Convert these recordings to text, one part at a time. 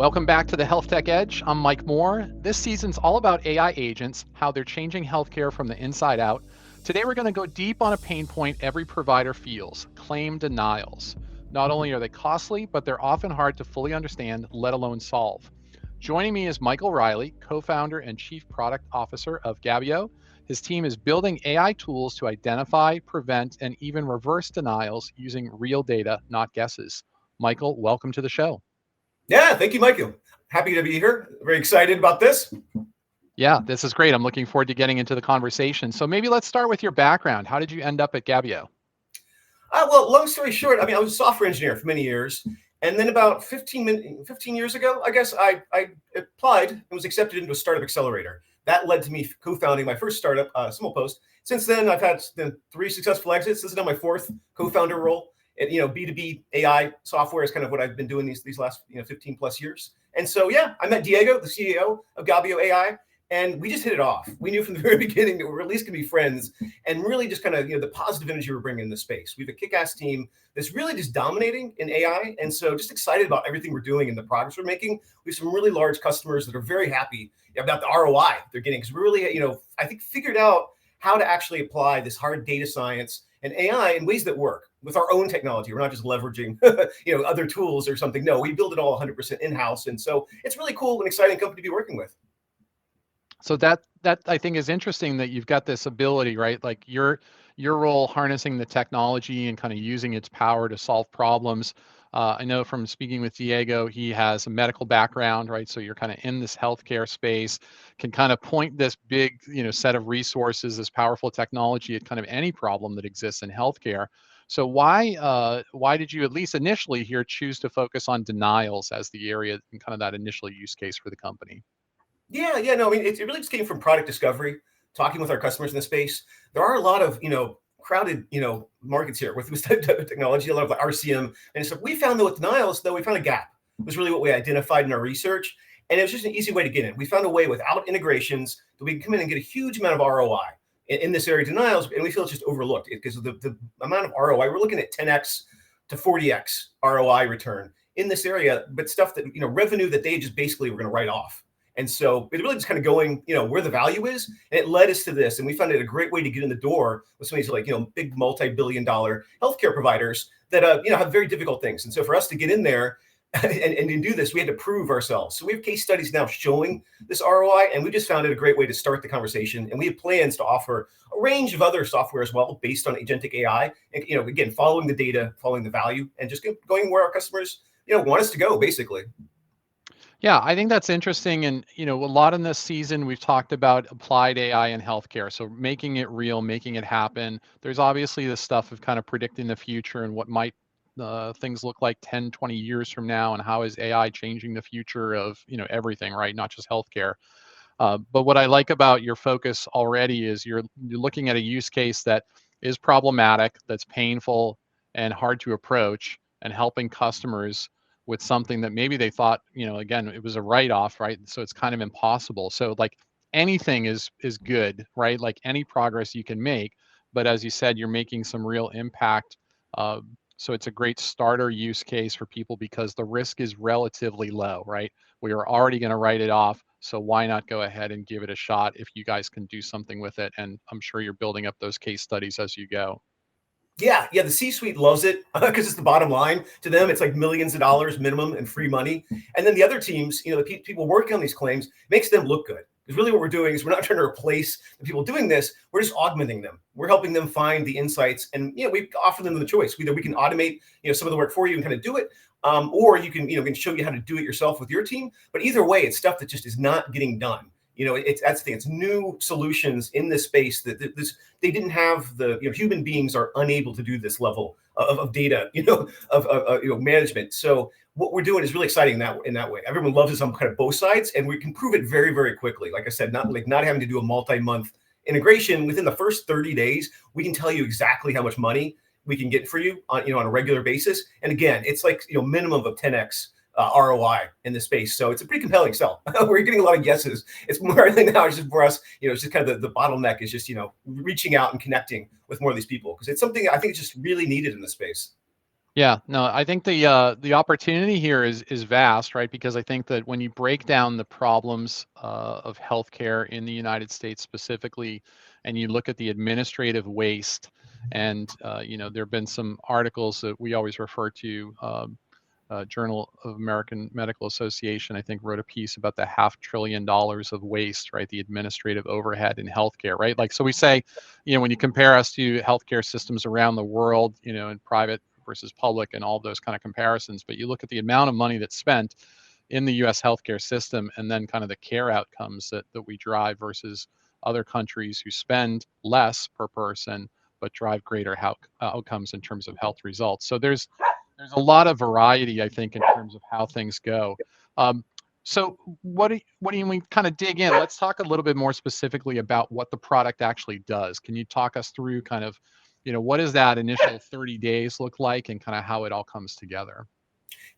Welcome back to the Health Tech Edge. I'm Mike Moore. This season's all about AI agents, how they're changing healthcare from the inside out. Today, we're going to go deep on a pain point every provider feels: claim denials. Not only are they costly, but they're often hard to fully understand, let alone solve. Joining me is Michael Riley, co founder and chief product officer of Gabeo. His team is building AI tools to identify, prevent, and even reverse denials using real data, not guesses. Michael, welcome to the show. Yeah, thank you, Michael. Happy to be here. Very excited about this. Yeah, this is great. I'm looking forward to getting into the conversation. So maybe let's start with your background. How did you end up at Gabeo? Well, long story short, I was a software engineer for many years. And then about 15 years ago, I guess, I applied and was accepted into a startup accelerator. That led to me co-founding my first startup, Post. Since then, I've had 3 successful exits. This is now my 4th co-founder role. And, B2B AI software is kind of what I've been doing these last 15 plus years. And so, yeah, I met Diego, the CEO of Gabeo AI, and we just hit it off. We knew from the very beginning that we were at least going to be friends, and really just kind of the positive energy we're bringing in the space. We have a kick-ass team that's really just dominating in AI, and so just excited about everything we're doing and the progress we're making. We have some really large customers that are very happy about the ROI they're getting, because we really, I think, figured out how to actually apply this hard data science and AI in ways that work with our own technology. We're not just leveraging, other tools or something. No, we build it all 100% in-house, and so it's really cool and exciting company to be working with. So that I think is interesting that you've got this ability, right? Like your role harnessing the technology and kind of using its power to solve problems. I know from speaking with Diego, he has a medical background, right? So you're kind of in this healthcare space, can kind of point this big, set of resources, this powerful technology at kind of any problem that exists in healthcare. So why did you, at least initially here, choose to focus on denials as the area and kind of that initial use case for the company? Yeah, no, it really just came from product discovery, talking with our customers in the space. There are a lot of, crowded, markets here with this type of technology, a lot of like RCM. And so we found that with denials, though, we found a gap. It was really what we identified in our research. And it was just an easy way to get in. We found a way without integrations that we can come in and get a huge amount of ROI in this area of denials. And we feel it's just overlooked because of the amount of ROI. We're looking at 10x to 40x ROI return in this area, but stuff that, revenue that they just basically were going to write off. And so it really just kind of going, where the value is. And it led us to this. And we found it a great way to get in the door with some of these like, big multi-billion-dollar healthcare providers that, have very difficult things. And so for us to get in there and do this, we had to prove ourselves. So we have case studies now showing this ROI, and we just found it a great way to start the conversation. And we have plans to offer a range of other software as well based on agentic AI. And, again, following the data, following the value, and just going where our customers, want us to go, basically. Yeah, I think that's interesting. And, a lot in this season, we've talked about applied AI in healthcare. So making it real, making it happen. There's obviously this stuff of kind of predicting the future and what might things look like 10, 20 years from now, and how is AI changing the future of, everything, right? Not just healthcare. But what I like about your focus already is you're looking at a use case that is problematic, that's painful and hard to approach, and helping customers with something that maybe they thought, again, it was a write-off, right? So it's kind of impossible. So like anything is good, right? Like any progress you can make, but as you said, you're making some real impact. So it's a great starter use case for people because the risk is relatively low, right? We are already going to write it off. So why not go ahead and give it a shot if you guys can do something with it? And I'm sure you're building up those case studies as you go. Yeah, the C-suite loves it because it's the bottom line to them. It's like millions of dollars minimum and free money. And then the other teams, the people working on these claims, makes them look good. Because really what we're doing is we're not trying to replace the people doing this. We're just augmenting them. We're helping them find the insights. And, we offer them the choice. Either we can automate, some of the work for you and kind of do it. Or you can, can show you how to do it yourself with your team. But either way, it's stuff that just is not getting done. That's the thing. It's new solutions in this space that they didn't have. The human beings are unable to do this level of data, of management. So what we're doing is really exciting in that way. Everyone loves us on kind of both sides, and we can prove it very, very quickly. Like I said, not having to do a multi-month integration. Within the first 30 days, we can tell you exactly how much money we can get for you on a regular basis. And again, it's like minimum of 10x. ROI in this space. So it's a pretty compelling sell. We're getting a lot of guesses. It's more than now, it's just for us, it's just kind of the bottleneck is just, reaching out and connecting with more of these people because it's something I think is just really needed in this space. Yeah, no, I think the opportunity here is vast, right? Because I think that when you break down the problems of healthcare in the United States specifically, and you look at the administrative waste, and there have been some articles that we always refer to. Journal of American Medical Association, I think, wrote a piece about the $500 billion of waste, right? The administrative overhead in healthcare, right? Like, so we say, when you compare us to healthcare systems around the world, in private versus public and all those kind of comparisons, but you look at the amount of money that's spent in the US healthcare system and then kind of the care outcomes that we drive versus other countries who spend less per person but drive greater outcomes in terms of health results. So there's a lot of variety, I think, in terms of how things go. Um, so what do you we kind of dig in? Let's talk a little bit more specifically about what the product actually does. Can you talk us through kind of, what does that initial 30 days look like and kind of how it all comes together?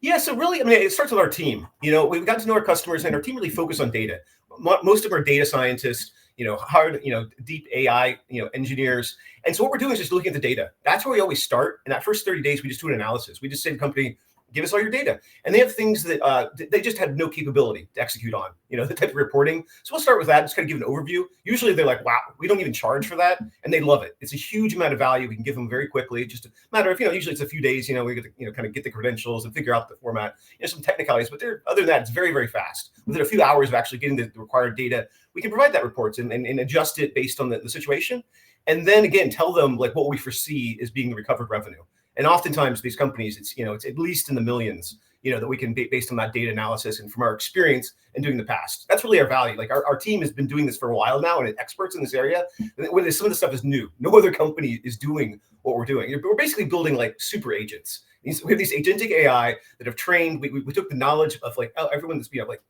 Yeah, so really, I mean, it starts with our team. We've got to know our customers, and our team really focus on data. Most of our data scientists, hard, deep AI, engineers. And so what we're doing is just looking at the data. That's where we always start. In that first 30 days, we just do an analysis. We just say to the company, give us all your data. And they have things that they just had no capability to execute on, the type of reporting. So we'll start with that, just kind of give an overview. Usually they're like, wow, we don't even charge for that. And they love it. It's a huge amount of value we can give them very quickly. Just a matter of, usually it's a few days, we get to, kind of get the credentials and figure out the format, some technicalities, but other than that, it's very, very fast. Within a few hours of actually getting the required data, we can provide that reports and adjust it based on the situation. And then again, tell them like what we foresee as being the recovered revenue. And oftentimes these companies, it's at least in the millions, that we can based on that data analysis and from our experience and doing the past. That's really our value. Like our team has been doing this for a while now and experts in this area. When some of the stuff is new, no other company is doing what we're doing. We're basically building like super agents. We have these agentic AI that have trained. We took the knowledge of like everyone that's like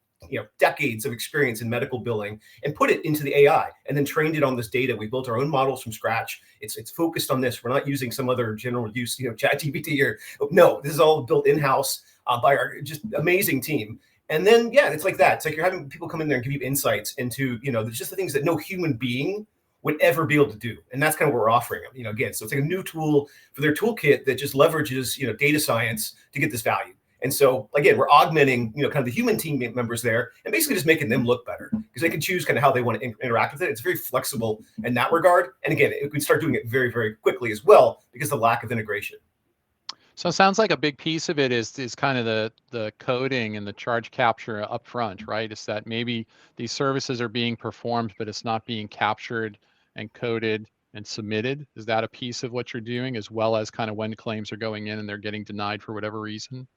decades of experience in medical billing and put it into the AI and then trained it on this data. We built our own models from scratch. It's focused on this. We're not using some other general use, ChatGPT or no, this is all built in-house by our just amazing team. And then, yeah, it's like that. It's like you're having people come in there and give you insights into, there's just the things that no human being would ever be able to do. And that's kind of what we're offering them, again. So it's like a new tool for their toolkit that just leverages, data science to get this value. And so again, we're augmenting, kind of the human team members there and basically just making them look better because they can choose kind of how they want to interact with it. It's very flexible in that regard. And again, we can start doing it very, very quickly as well because of the lack of integration. So it sounds like a big piece of it is kind of the coding and the charge capture up front, right? It's that maybe these services are being performed, but it's not being captured and coded and submitted. Is that a piece of what you're doing, as well as kind of when claims are going in and they're getting denied for whatever reason?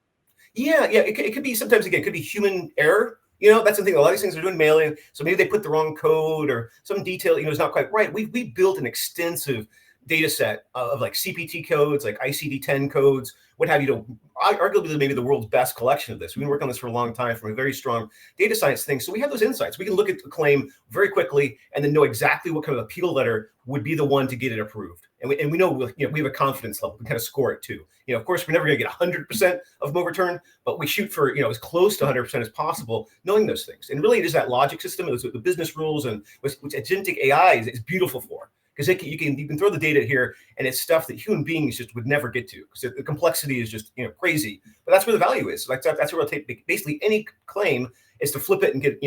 Yeah. It could be sometimes, again, it could be human error. That's the thing. A lot of these things are doing mailing. So maybe they put the wrong code or some detail, is not quite right. We built an extensive data set of like CPT codes, like ICD-10 codes, what have you, arguably maybe the world's best collection of this. We've been working on this for a long time from a very strong data science thing. So we have those insights. We can look at the claim very quickly and then know exactly what kind of appeal letter would be the one to get it approved. And we know, we have a confidence level. We kind of score it too. Of course, we're never going to get 100% of them overturned, but we shoot for, as close to 100% as possible, knowing those things. And really, it is that logic system, those the business rules, and which agentic AI is beautiful for. Because you can throw the data here, and it's stuff that human beings just would never get to. Because the complexity is just crazy. But that's where the value is. Like that's where we'll take basically any claim is to flip it and get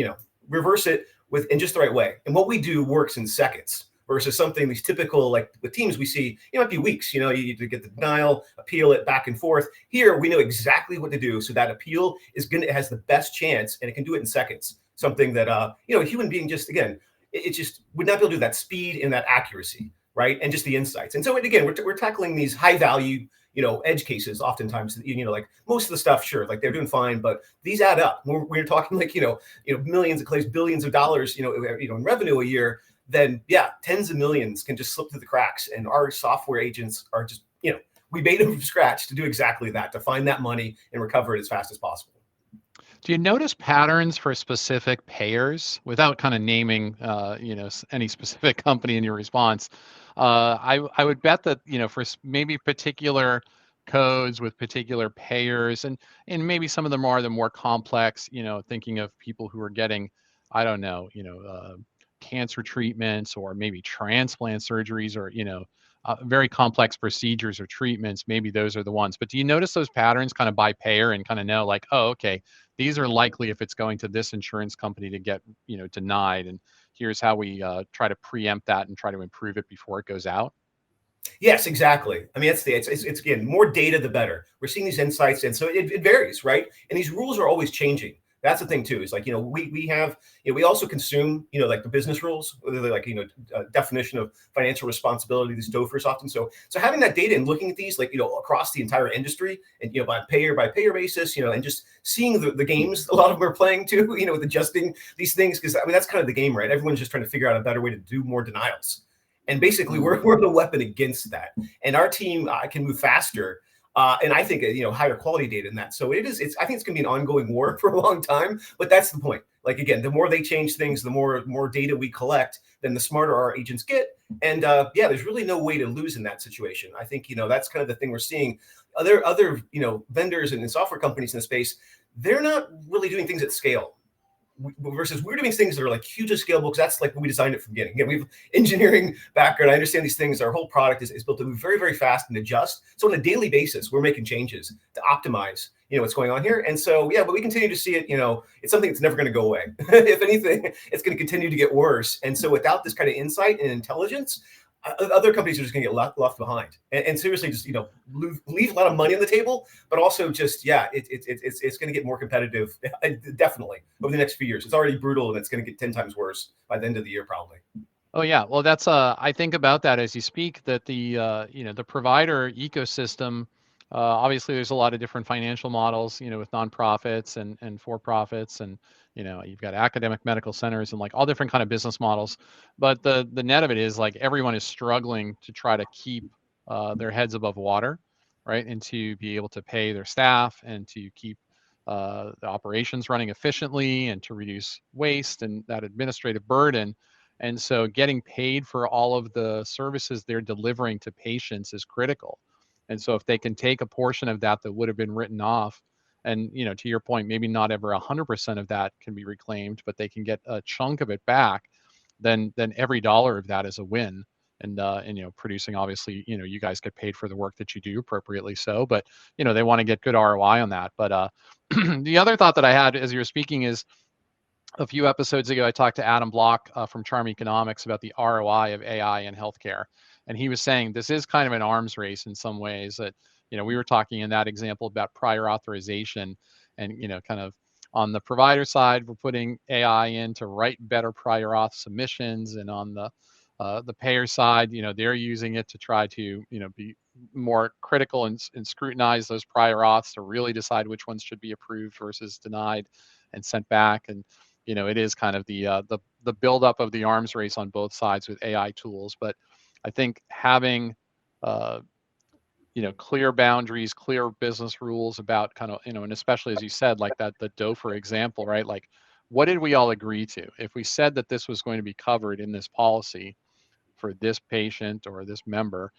reverse it in just the right way. And what we do works in seconds versus something these typical like the teams we see. It might be weeks. You need to get the denial, appeal it back and forth. Here we know exactly what to do, so that appeal it has the best chance, and it can do it in seconds. Something that a human being just again. It just would not be able to do that speed and that accuracy, right? And just the insights. And so again, we're tackling these high value, edge cases. Oftentimes, like most of the stuff, sure, like they're doing fine, but these add up. We're talking like millions of claims, billions of dollars, in revenue a year. Then yeah, tens of millions can just slip through the cracks. And our software agents are just, we made them from scratch to do exactly that, to find that money and recover it as fast as possible. Do you notice patterns for specific payers without kind of naming, any specific company in your response? I would bet that for maybe particular codes with particular payers, and maybe some of them are the more complex. Thinking of people who are getting, I don't know, cancer treatments or maybe transplant surgeries or very complex procedures or treatments, maybe those are the ones. But do you notice those patterns kind of by payer and kind of know like, oh, okay, these are likely if it's going to this insurance company to get denied, and here's how we try to preempt that and try to improve it before it goes out? Yes, exactly. I mean, it's again, more data the better. We're seeing these insights, and so it varies, right? And these rules are always changing. That's the thing too. Is like we have we also consume like the business rules, whether they're like definition of financial responsibility, these DOFers often. So having that data and looking at these like across the entire industry and by payer basis, and just seeing the games a lot of them are playing too, with adjusting these things, because I mean that's kind of the game, right? Everyone's just trying to figure out a better way to do more denials. And basically, Mm. we're the weapon against that. And our team can move faster. And I think higher quality data than that. So I think it's going to be an ongoing war for a long time. But that's the point. Like again, the more they change things, the more data we collect, then the smarter our agents get. And there's really no way to lose in that situation. I think that's kind of the thing we're seeing. Other vendors and software companies in the space, they're not really doing things at scale. Versus we're doing things that are like hugely scalable because that's like when we designed it from the beginning. Again, we have engineering background. I understand these things. Our whole product is built to move very, very fast and adjust. So on a daily basis, we're making changes to optimize, what's going on here. And so, but we continue to see it, it's something that's never going to go away. If anything, it's going to continue to get worse. And so without this kind of insight and intelligence, other companies are just going to get left behind, and seriously, just leave a lot of money on the table, but also just it's going to get more competitive, definitely over the next few years. It's already brutal, and it's going to get 10 times worse by the end of the year, probably. Oh yeah, well that's I think about that as you speak, that the the provider ecosystem, obviously there's a lot of different financial models, with nonprofits and for profits, and you've got academic medical centers and like all different kind of business models. But the net of it is like everyone is struggling to try to keep their heads above water, right, and to be able to pay their staff and to keep the operations running efficiently and to reduce waste and that administrative burden. And so getting paid for all of the services they're delivering to patients is critical. And so if they can take a portion of that that would have been written off, and to your point, maybe not ever 100% of that can be reclaimed, but they can get a chunk of it back, then every dollar of that is a win. And producing, obviously, you guys get paid for the work that you do, appropriately so, but they want to get good ROI on that. But the other thought that I had as you were speaking is, a few episodes ago, I talked to Adam Block from Charm Economics about the ROI of AI in healthcare. And he was saying this is kind of an arms race in some ways, that, we were talking in that example about prior authorization, and, kind of on the provider side, we're putting AI in to write better prior auth submissions. And on the payer side, they're using it to try to, be more critical and scrutinize those prior auths to really decide which ones should be approved versus denied and sent back. And it is kind of the buildup of the arms race on both sides with AI tools. But I think having uh, clear boundaries, clear business rules about kind of and especially as you said, like that the DOFR example, right? Like, what did we all agree to? If we said that this was going to be covered in this policy for this patient or this member,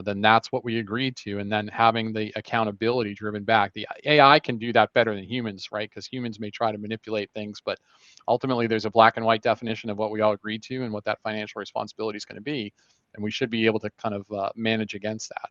then that's what we agreed to. And then having the accountability driven back. The AI can do that better than humans, right? Because humans may try to manipulate things, but ultimately there's a black and white definition of what we all agreed to and what that financial responsibility is going to be. And we should be able to kind of manage against that.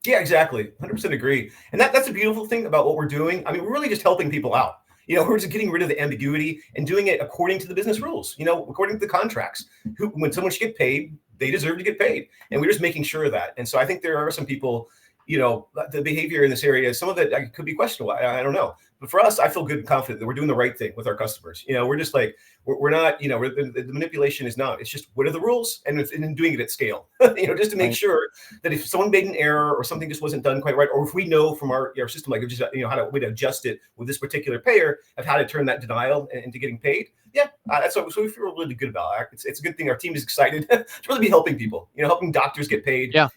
Yeah, exactly. 100% agree. And that's a beautiful thing about what we're doing. I mean, we're really just helping people out. We're just getting rid of the ambiguity and doing it according to the business rules, according to the contracts. When someone should get paid, they deserve to get paid. And we're just making sure of that. And so I think there are some people, the behavior in this area, some of it could be questionable. I don't know. But for us, I feel good and confident that we're doing the right thing with our customers. We're just like, we're not, the manipulation is not. It's just, what are the rules? And doing it at scale, just to make Right. sure that if someone made an error or something just wasn't done quite right, or if we know from our system, like just, how to way to adjust it with this particular payer of how to turn that denial into getting paid. Yeah, that's what so we feel really good about it. It's a good thing. Our team is excited to really be helping people, helping doctors get paid, Yeah.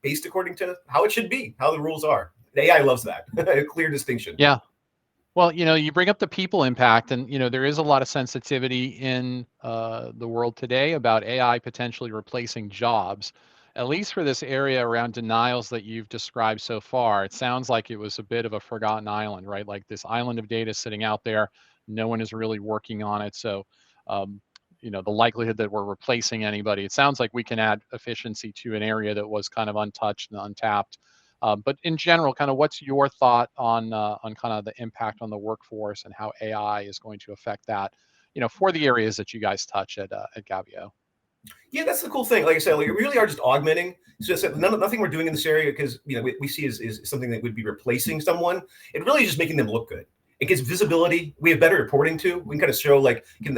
Based according to how it should be, how the rules are. The AI loves that. A clear distinction. Yeah. Well, you bring up the people impact, and there is a lot of sensitivity in the world today about AI potentially replacing jobs. At least for this area around denials that you've described so far, it sounds like it was a bit of a forgotten island, right? Like this island of data sitting out there, no one is really working on it. So, um, the likelihood that we're replacing anybody. It sounds like we can add efficiency to an area that was kind of untouched and untapped. But in general, kind of what's your thought on kind of the impact on the workforce and how AI is going to affect that, for the areas that you guys touch at Gabeo? Yeah, that's the cool thing. Like I said, like, we really are just augmenting. It's just that nothing we're doing in this area because we see is something that would be replacing someone. It really is just making them look good. It gives visibility. We have better reporting too. We can kind of show like give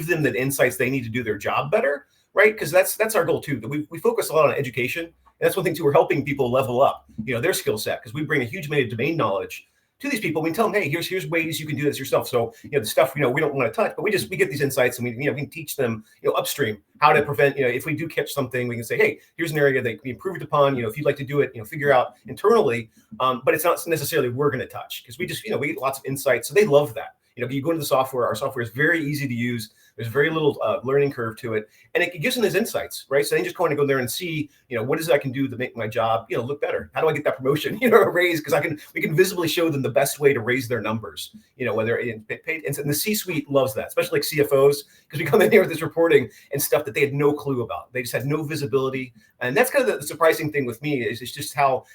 them the insights they need to do their job better, right? Because that's our goal too. We focus a lot on education, and that's one thing too. We're helping people level up, their skill set because we bring a huge amount of domain knowledge to these people. We tell them, hey, here's ways you can do this yourself. So the stuff we don't want to touch, but we get these insights and we can teach them upstream how to prevent. If we do catch something, we can say, hey, here's an area that can be improved upon. If you'd like to do it, figure out internally. But it's not necessarily we're going to touch because we just we get lots of insights. So they love that. You go into the software. Our software is very easy to use. There's very little learning curve to it, and it gives them those insights, right? So they just go there and see, what is it I can do to make my job, look better? How do I get that promotion, a raise? Because we can visibly show them the best way to raise their numbers, whether in paid. And the C-suite loves that, especially like CFOs, because we come in here with this reporting and stuff that they had no clue about. They just had no visibility, and that's kind of the surprising thing with me is it's just how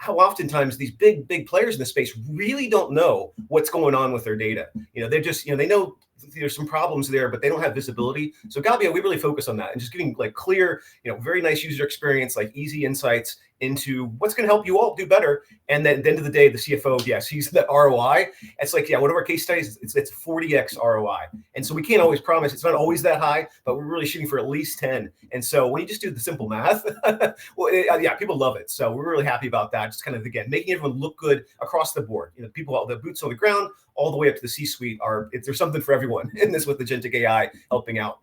oftentimes these big players in the space really don't know what's going on with their data. They're just, they know there's some problems there, but they don't have visibility. So Gabeo, we really focus on that and just giving like clear, very nice user experience, like easy insights into what's going to help you all do better. And then at the end of the day, the CFO, sees that ROI. It's like, one of our case studies, it's 40x ROI. And so we can't always promise it's not always that high, but we're really shooting for at least 10. And so when you just do the simple math, people love it. So we're really happy about that. Just kind of, again, making everyone look good across the board. People, the boots on the ground, all the way up to the C-suite there's something for everyone in this with agentic AI helping out.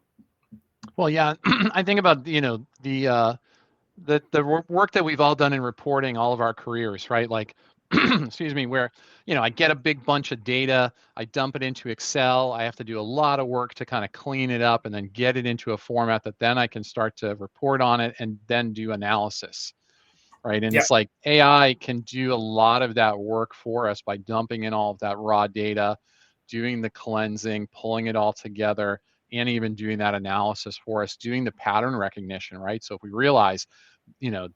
Well, yeah, I think about the work that we've all done in reporting all of our careers, right? Like, excuse me, where I get a big bunch of data, I dump it into Excel, I have to do a lot of work to kind of clean it up and then get it into a format that then I can start to report on it and then do analysis. Right. And it's like AI can do a lot of that work for us by dumping in all of that raw data, doing the cleansing, pulling it all together, and even doing that analysis for us, doing the pattern recognition, right? So if we realize,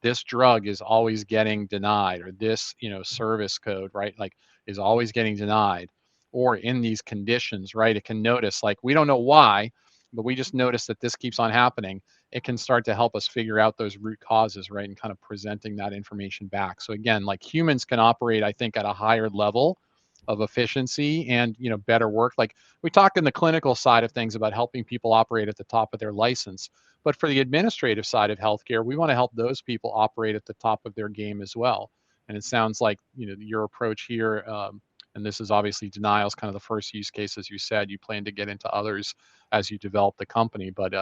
this drug is always getting denied, or this, service code, right, like is always getting denied, or in these conditions, right, it can notice, like, we don't know why, but we just notice that this keeps on happening. It can start to help us figure out those root causes, right, and kind of presenting that information back. So again, like humans can operate, I think, at a higher level of efficiency and better work. Like we talked in the clinical side of things about helping people operate at the top of their license, but for the administrative side of healthcare, we want to help those people operate at the top of their game as well. And it sounds like your approach here, and this is obviously denials, kind of the first use case, as you said. You plan to get into others as you develop the company, but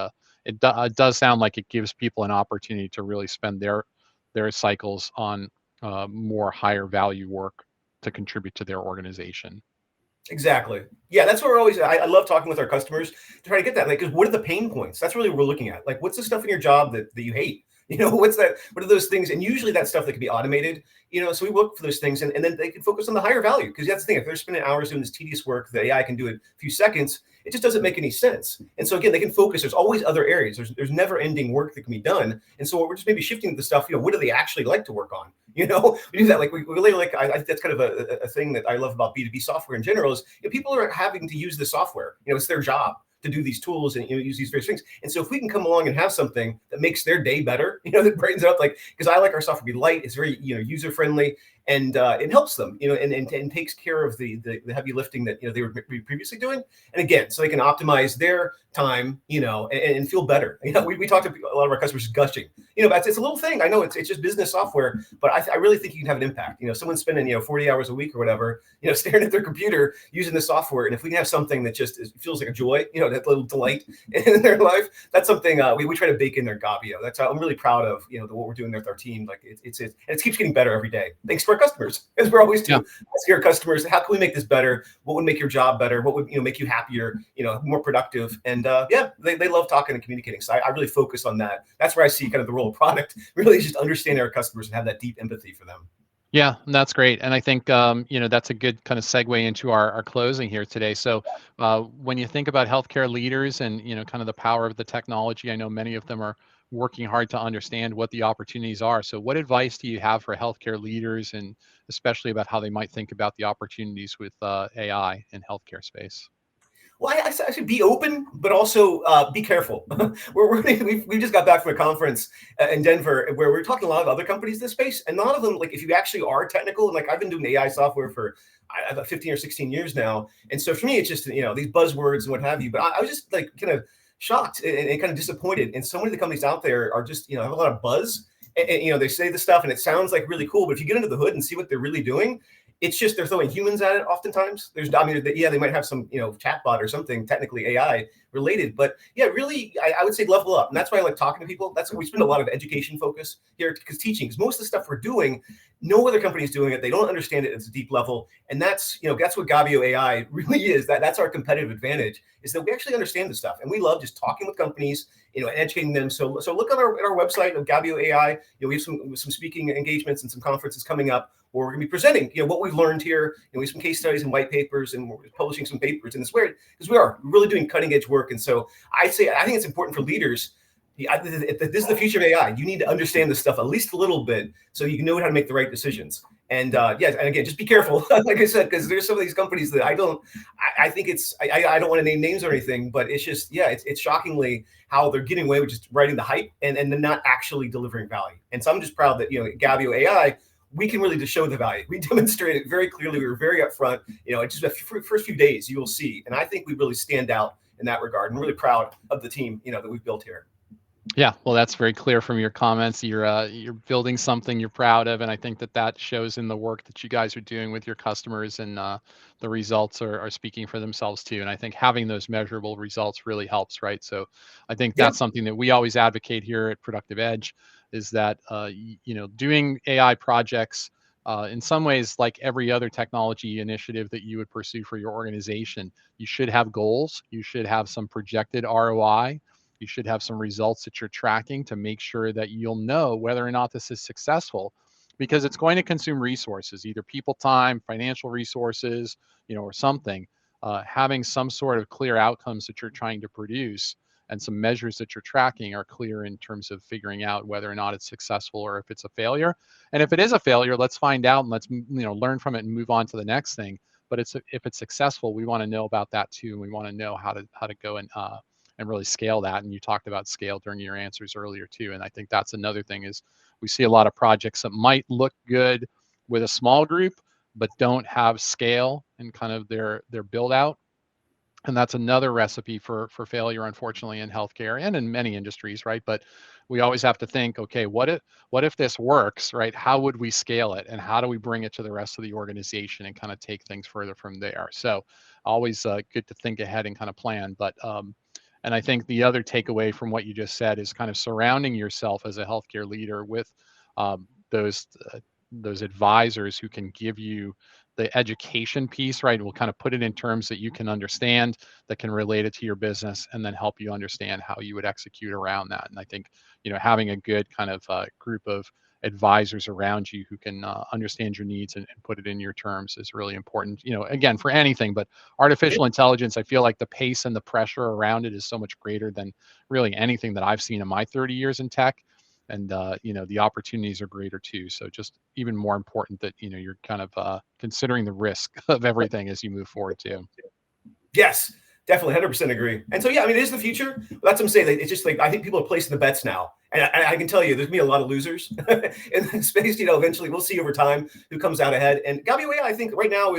it does sound like it gives people an opportunity to really spend their cycles on more higher value work to contribute to their organization. Exactly. Yeah, that's what we're always. I love talking with our customers to try to get that. Like, because what are the pain points? That's really what we're looking at. Like, what's the stuff in your job that you hate? What's that? What are those things? And usually that stuff that can be automated. So we look for those things, and then they can focus on the higher value. Because that's the thing. If they're spending hours doing this tedious work that AI can do in a few seconds, it just doesn't make any sense. And so again, they can focus. There's always other areas. There's never ending work that can be done. And so we're just maybe shifting the stuff. What do they actually like to work on? We do that. Like we really like. I think that's kind of a thing that I love about B2B software in general is people are having to use the software. It's their job to do these tools and use these various things. And so if we can come along and have something that makes their day better, that brightens it up, like, because I like our software to be light, it's very user friendly, and it helps them, and takes care of the heavy lifting that they were previously doing. And again, so they can optimize their time, and feel better. We talk to a lot of our customers gushing. It's a little thing. I know it's just business software, but I really think you can have an impact. Someone's spending 40 hours a week or whatever, staring at their computer using the software, and if we can have something that just feels like a joy, that little delight in their life, that's something we try to bake in their Gabeo. That's how I'm really proud of what we're doing there with our team. Like and it keeps getting better every day. Thanks to our customers, as we're always doing. Asking our customers, how can we make this better? What would make your job better? What would make you happier? More productive? And they love talking and communicating. So I really focus on that. That's where I see kind of the role of product really is just understanding our customers and have that deep empathy for them. Yeah, and that's great. And I think, that's a good kind of segue into our closing here today. So, when you think about healthcare leaders and, kind of the power of the technology, I know many of them are working hard to understand what the opportunities are. So, what advice do you have for healthcare leaders, and especially about how they might think about the opportunities with AI in healthcare space? Well, I should be open, but also be careful. We just got back from a conference in Denver where we're talking to a lot of other companies in this space, and a lot of them, like if you actually are technical, and like I've been doing AI software for 15 or 16 years now, and so for me, it's just these buzzwords and what have you. But I was just like kind of shocked and kind of disappointed, and so many of the companies out there are just have a lot of buzz, and they say this stuff, and it sounds like really cool, but if you get into the hood and see what they're really doing, it's just they're throwing humans at it oftentimes. They might have some, chatbot or something technically AI related, but yeah, really, I would say level up. And that's why I like talking to people. That's why we spend a lot of education focus here, because teaching, because most of the stuff we're doing, no other company is doing it. They don't understand it at a deep level. And that's what Gabeo AI really is. That's our competitive advantage, is that we actually understand the stuff. And we love just talking with companies, and educating them. So look on our website of Gabeo AI. We have some speaking engagements and some conferences coming up where we're going to be presenting, what we've learned here. We have some case studies and white papers, and we're publishing some papers. And it's weird because we are really doing cutting edge work. And so I think it's important for leaders. This is the future of AI. You need to understand this stuff at least a little bit so you know how to make the right decisions. And and again, just be careful, like I said, because there's some of these companies that I don't want to name names or anything, but it's just, it's shockingly how they're getting away with just writing the hype and then not actually delivering value. And so I'm just proud that, Gabeo AI, we can really just show the value. We demonstrated it very clearly. We were very upfront. It's just the first few days you will see. And I think we really stand out in that regard. I'm really proud of the team, that we've built here. Yeah, well, that's very clear from your comments. You're building something you're proud of, and I think that shows in the work that you guys are doing with your customers, and the results are speaking for themselves too. And I think having those measurable results really helps, right? So I think Yeah. that's something that we always advocate here at Productive Edge, is that doing AI projects. In some ways, like every other technology initiative that you would pursue for your organization, you should have goals. You should have some projected ROI. You should have some results that you're tracking to make sure that you'll know whether or not this is successful, because it's going to consume resources, either people time, financial resources, or something. Having some sort of clear outcomes that you're trying to produce and some measures that you're tracking are clear in terms of figuring out whether or not it's successful or if it's a failure. And if it is a failure, let's find out and let's learn from it and move on to the next thing. But if it's successful, we want to know about that too, and we want to know how to go and really scale that. And you talked about scale during your answers earlier too. And I think that's another thing, is we see a lot of projects that might look good with a small group, but don't have scale and kind of their build out. And that's another recipe for failure, unfortunately, in healthcare and in many industries, right? But we always have to think, okay, what if this works, right? How would we scale it, and how do we bring it to the rest of the organization and kind of take things further from there? So always good to think ahead and kind of plan. But and I think the other takeaway from what you just said is kind of surrounding yourself as a healthcare leader with um, those uh, those advisors who can give you the education piece, right? We'll kind of put it in terms that you can understand, that can relate it to your business, and then help you understand how you would execute around that. And I think, having a good kind of group of advisors around you who can understand your needs and put it in your terms is really important, again, for anything. But artificial intelligence, I feel like the pace and the pressure around it is so much greater than really anything that I've seen in my 30 years in tech. And the opportunities are greater too. So just even more important that you're kind of considering the risk of everything as you move forward too. Yes, definitely, 100% agree. And so, it is the future. But that's what I'm saying. It's just like I think people are placing the bets now, and I can tell you, there's gonna be a lot of losers in this space. Eventually, we'll see over time who comes out ahead. And Gabeo, I think right now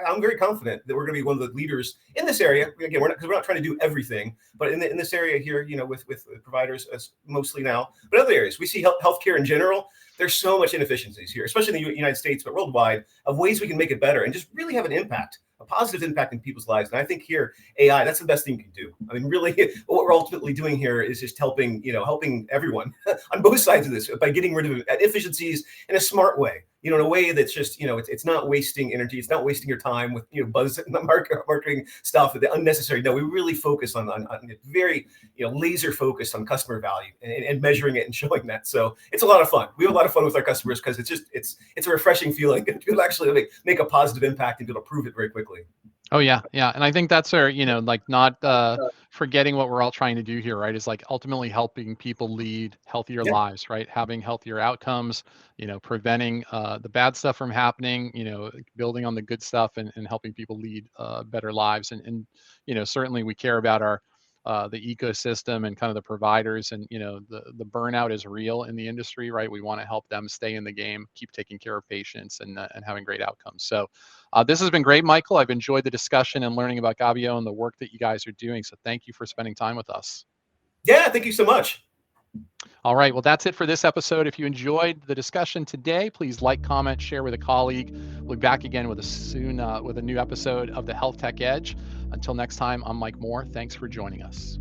I'm very confident that we're going to be one of the leaders in this area. Again, we're not trying to do everything, but in this area here, with providers mostly now, but other areas we see healthcare in general. There's so much inefficiencies here, especially in the United States, but worldwide, of ways we can make it better and just really have an impact, a positive impact in people's lives. And I think here, AI, that's the best thing you can do. I mean, really, what we're ultimately doing here is just helping everyone on both sides of this by getting rid of inefficiencies in a smart way. in a way that's just, it's not wasting energy. It's not wasting your time with, buzz marketing stuff, the unnecessary. No, we really focus on very, laser focused on customer value and measuring it and showing that. So it's a lot of fun. We have a lot of fun with our customers because it's a refreshing feeling to actually make a positive impact and be able to prove it very quickly. Oh yeah, yeah, and I think that's our, like not forgetting what we're all trying to do here, right? Is like ultimately helping people lead healthier Yeah. lives, right? Having healthier outcomes, preventing the bad stuff from happening, building on the good stuff and helping people lead better lives. And certainly we care about our the ecosystem and kind of the providers, and the burnout is real in the industry, right? We want to help them stay in the game, keep taking care of patients, and having great outcomes. So this has been great, Michael. I've enjoyed the discussion and learning about Gabeo and the work that you guys are doing. So thank you for spending time with us. Yeah, thank you so much. All right, well, that's it for this episode. If you enjoyed the discussion today, please like, comment, share with a colleague. We'll be back again with a new episode of the Health Tech Edge. Until next time, I'm Mike Moore. Thanks for joining us.